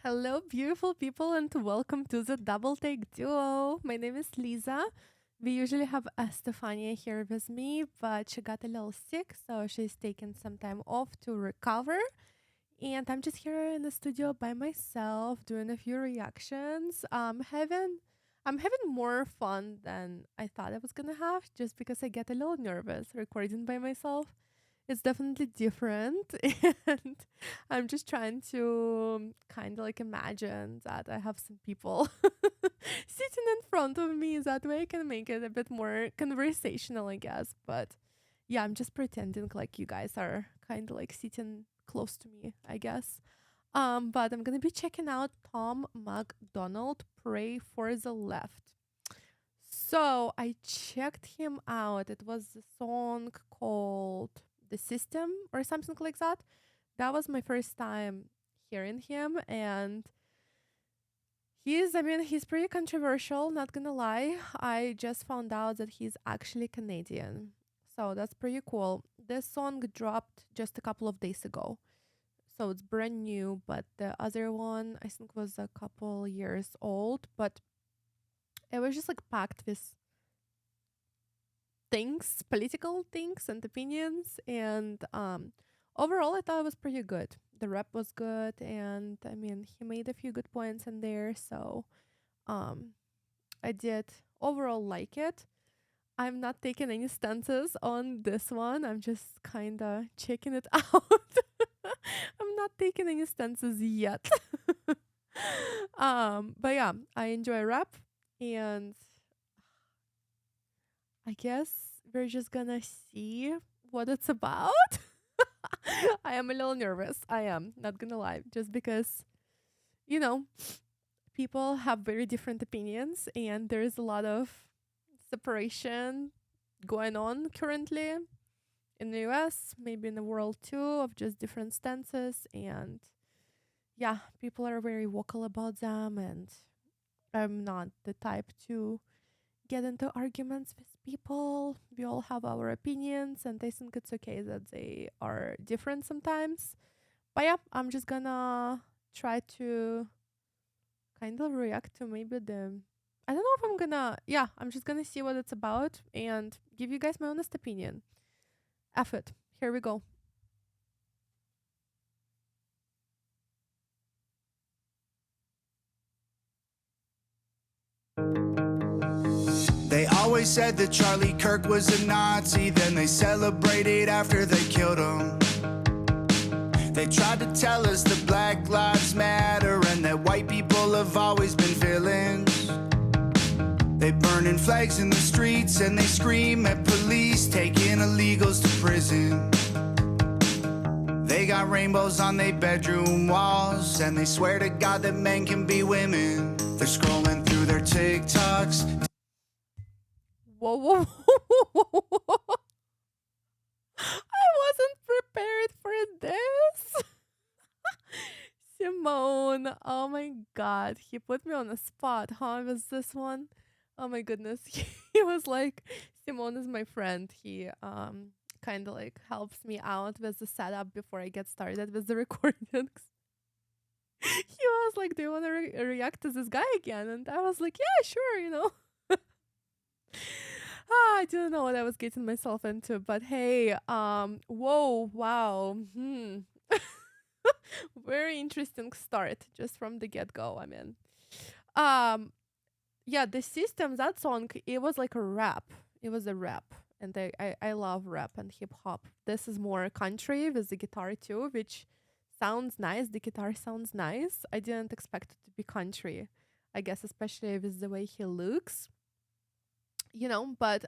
Hello, beautiful people, and welcome to the Double Take Duo. My name is Lisa. We usually have Estefania here with me, but she got a little sick, so she's taking some time off to recover. And I'm just here in the studio by myself doing a few reactions. I'm having more fun than I thought I was gonna have, just because I get a little nervous recording by myself. It's definitely different, and I'm just trying to kind of like imagine that I have some people sitting in front of me. That way I can make it a bit more conversational, I guess. But yeah, I'm just pretending like you guys are kind of like sitting close to me, I guess. But I'm gonna be checking out Tom MacDonald, Pray for the Left. So I checked him out. It was a song called The System or something like that. That was my first time hearing him, and he's pretty controversial, not gonna lie. I just found out that he's actually Canadian. So that's pretty cool. This song dropped just a couple of days ago. So it's brand new, but the other one I think was a couple years old, but it was just like packed with things, political things and opinions, and overall I thought it was pretty good. The rap was good, and he made a few good points in there, so um I did overall like it. I'm not taking any stances on this one. I'm just kind of checking it out. I'm not taking any stances yet. But yeah, I enjoy rap, and I guess we're just gonna see what it's about. I am a little nervous. I am, not gonna lie, just because, you know, people have very different opinions, and there's a lot of separation going on currently in the US, maybe in the world too, of just different stances. And yeah, people are very vocal about them, and I'm not the type to get into arguments with people. We all have our opinions, and I think it's okay that they are different sometimes. But yeah, I'm just gonna try to kind of react to maybe the. I don't know if I'm gonna. Yeah, I'm just gonna see what it's about and give you guys my honest opinion. F it. Here we go. They always said that Charlie Kirk was a Nazi, then they celebrated after they killed him. They tried to tell us that Black Lives Matter and that white people have always been villains. They burning flags in the streets and they scream at police, taking illegals to prison. They got rainbows on their bedroom walls, and they swear to God that men can be women. They're scrolling through their TikToks. Whoa, whoa, whoa, whoa. I wasn't prepared for this. Simone. Oh my god. He put me on the spot, huh? Was this one? Oh my goodness. He was like, Simone is my friend. He kind of like helps me out with the setup before I get started with the recordings. He was like, do you want to react to this guy again? And I was like, yeah, sure. I didn't know what I was getting myself into, but hey, whoa, wow, very interesting start just from the get go. Um, yeah, the system, that song, it was like a rap. It was a rap, and I love rap and hip hop. This is more country with the guitar too, which sounds nice. The guitar sounds nice. I didn't expect it to be country, I guess, especially with the way he looks. But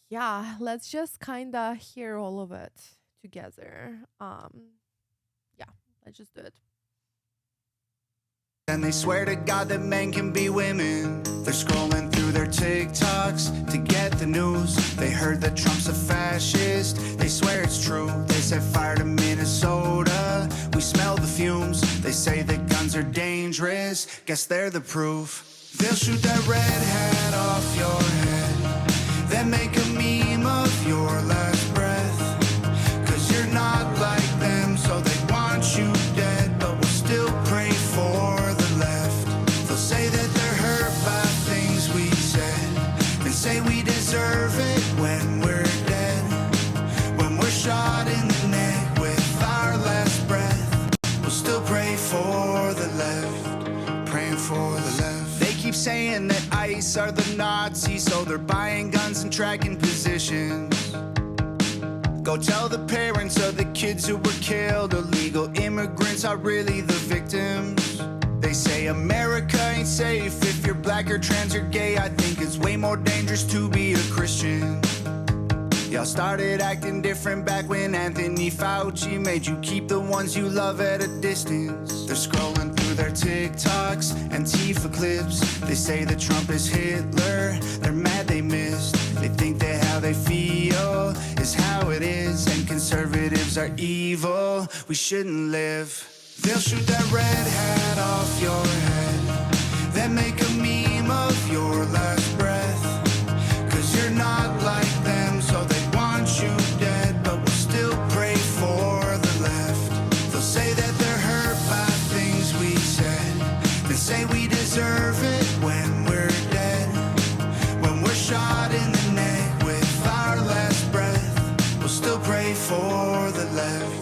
yeah, let's just kind of hear all of it together. Yeah, let's just do it. And they swear to God that men can be women. They're scrolling through their TikToks to get the news. They heard that Trump's a fascist. They swear it's true. They set fire to Minnesota. We smell the fumes. They say that guns are dangerous. Guess they're the proof. They'll shoot that red hat off your head, then make a meme of your last breath. 'Cause you're not like them, so they want you dead. But saying that ICE are the Nazis, so they're buying guns and tracking positions. Go tell the parents of the kids who were killed. Illegal immigrants are really the victims. They say America ain't safe if you're black or trans or gay. I think it's way more dangerous to be a Christian. Y'all started acting different back when Anthony Fauci made you keep the ones you love at a distance. They're scrolling through their TikToks, Antifa clips. They say that Trump is Hitler. They're mad they missed. They think that how they feel is how it is, and conservatives are evil. We shouldn't live. They'll shoot that red hat off your head, then make a meme of your last breath. 'Cause you're not like them, so they want you dead, but we'll still pray for the left. They'll say that they're hurt by things we said, then say we deserve it when we're dead. When we're shot in the neck with our last breath, we'll still pray for the left.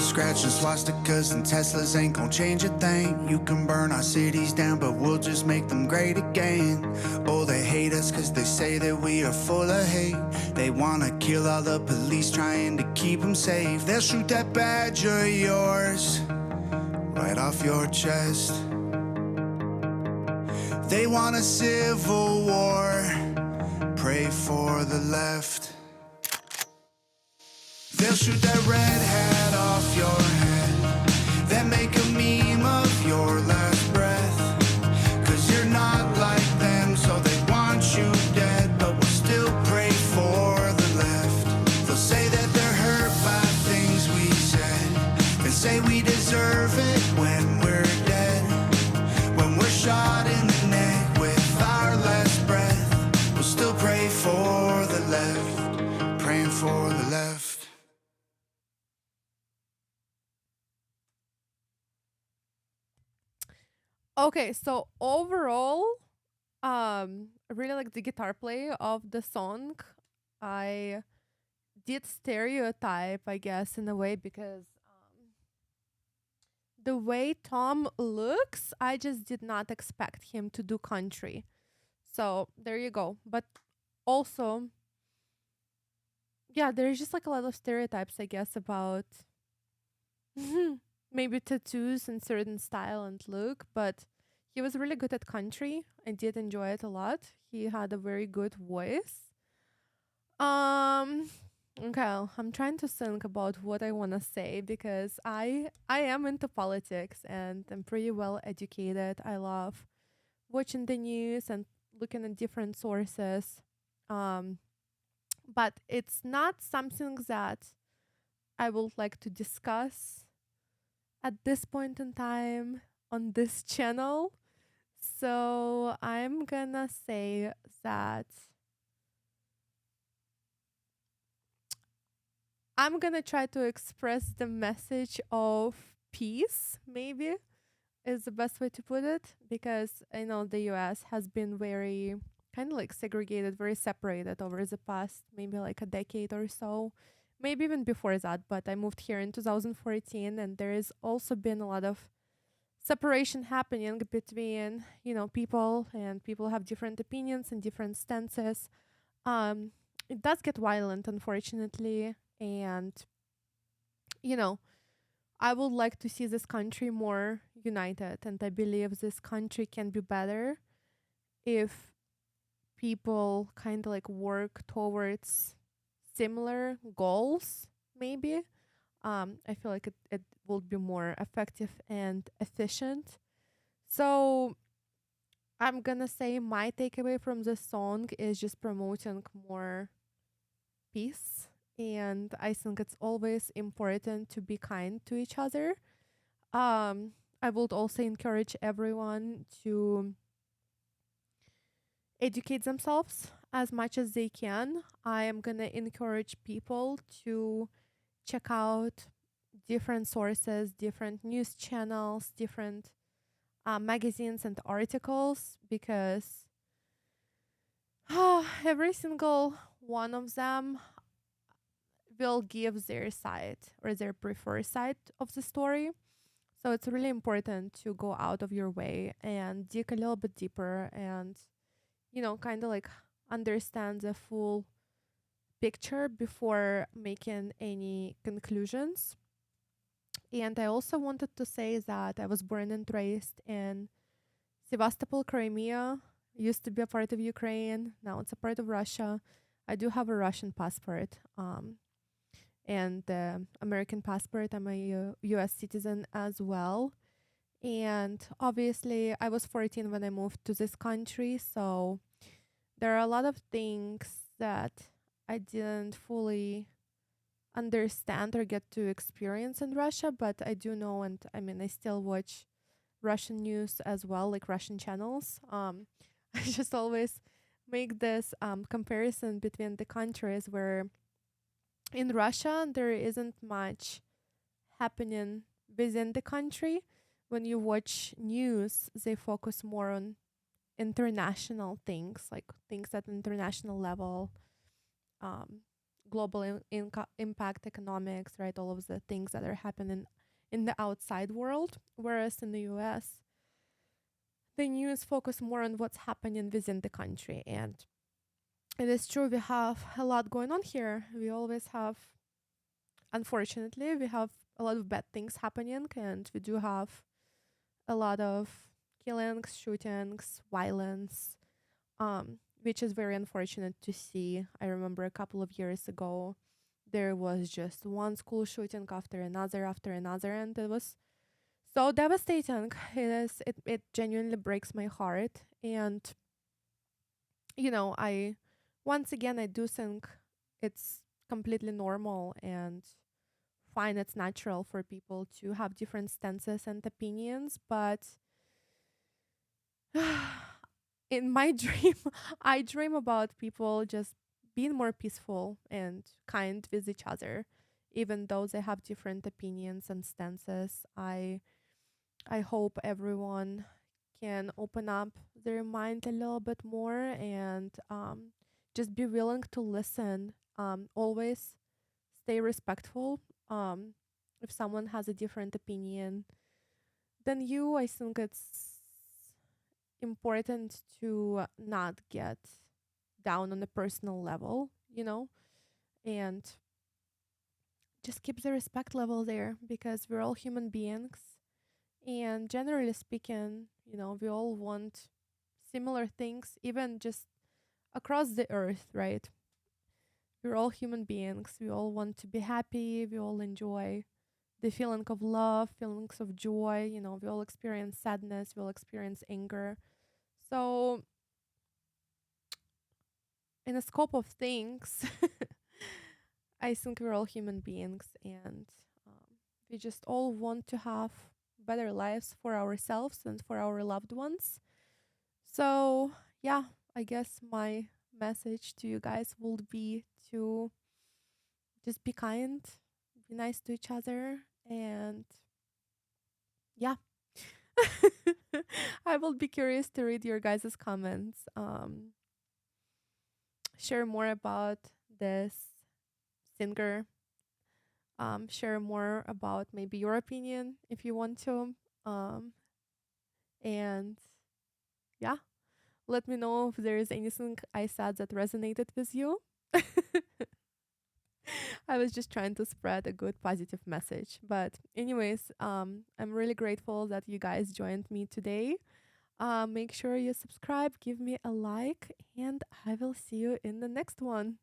Scratching swastikas and Teslas ain't gon' change a thing. You can burn our cities down, but we'll just make them great again. Oh, they hate us 'cause they say that we are full of hate. They wanna kill all the police trying to keep them safe. They'll shoot that badge of yours right off your chest. They want a civil war. Pray for the left. They'll shoot that red hat off your head, then make a meme of your last breath. 'Cause you're not like them, so they want you dead, but we'll still pray for the left. They'll say that they're hurt by things we said, then say we deserve it when we're dead. When we're shot in the neck with our last breath, we'll still pray for the left, praying for the left. Okay, so overall, I really like the guitar play of the song. I did stereotype, I guess, in a way, because the way Tom looks, I just did not expect him to do country. So there you go. But also, yeah, there's just like a lot of stereotypes, I guess, about maybe tattoos and certain style and look, but he was really good at country. I did enjoy it a lot. He had a very good voice. Okay, I'm trying to think about what I want to say, because I am into politics and I'm pretty well educated. I love watching the news and looking at different sources. But it's not something that I would like to discuss at this point in time on this channel. So I'm gonna say that I'm gonna try to express the message of peace, maybe is the best way to put it, because I know the US has been very kind of like segregated, very separated over the past maybe like a decade or so, maybe even before that. But I moved here in 2014, and there has also been a lot of separation happening between, people, and people have different opinions and different stances. It does get violent, unfortunately, and I would like to see this country more united, and I believe this country can be better if people kind of like work towards similar goals, maybe. I feel like it will be more effective and efficient. So I'm gonna say my takeaway from this song is just promoting more peace. And I think it's always important to be kind to each other. I would also encourage everyone to educate themselves as much as they can. I am going to encourage people to check out different sources, different news channels, different magazines and articles, because every single one of them will give their side or their preferred side of the story. So it's really important to go out of your way and dig a little bit deeper and, kind of like understand the full picture before making any conclusions. And I also wanted to say that I was born and raised in Sevastopol, Crimea. Used to be a part of Ukraine. Now it's a part of Russia. I do have a Russian passport and American passport. I'm a U.S. citizen as well. And obviously, I was 14 when I moved to this country. So there are a lot of things that I didn't fully understand or get to experience in Russia, but I do know, and I mean, I still watch Russian news as well, like Russian channels. I just always make this comparison between the countries where in Russia there isn't much happening within the country. When you watch news, they focus more on international things, like things at international level, um, global impact economics, right? All of the things that are happening in the outside world. Whereas in the US, the news focus more on what's happening within the country. And it is true, we have a lot going on here. We always have, unfortunately, we have a lot of bad things happening, and we do have a lot of killings, shootings, violence, which is very unfortunate to see. I remember a couple of years ago, there was just one school shooting after another, and it was so devastating. It genuinely breaks my heart. And I once again I do think it's completely normal and fine, it's natural for people to have different stances and opinions, but in my dream, I dream about people just being more peaceful and kind with each other, even though they have different opinions and stances. I hope everyone can open up their mind a little bit more and just be willing to listen. Always stay respectful. If someone has a different opinion than you, I think it's important to not get down on a personal level, and just keep the respect level there because we're all human beings. And generally speaking, we all want similar things, even just across the earth, right? We're all human beings. We all want to be happy. We all enjoy the feeling of love, feelings of joy. We all experience sadness. We all experience anger. So, in the scope of things, I think we're all human beings and we just all want to have better lives for ourselves and for our loved ones. So, yeah, I guess my message to you guys would be to just be kind, be nice to each other, and yeah. I will be curious to read your guys' comments. Share more about this singer. Share more about maybe your opinion if you want to. Um, and yeah, let me know if there is anything I said that resonated with you. I was just trying to spread a good positive message. But anyways, I'm really grateful that you guys joined me today. Make sure you subscribe, give me a like, and I will see you in the next one.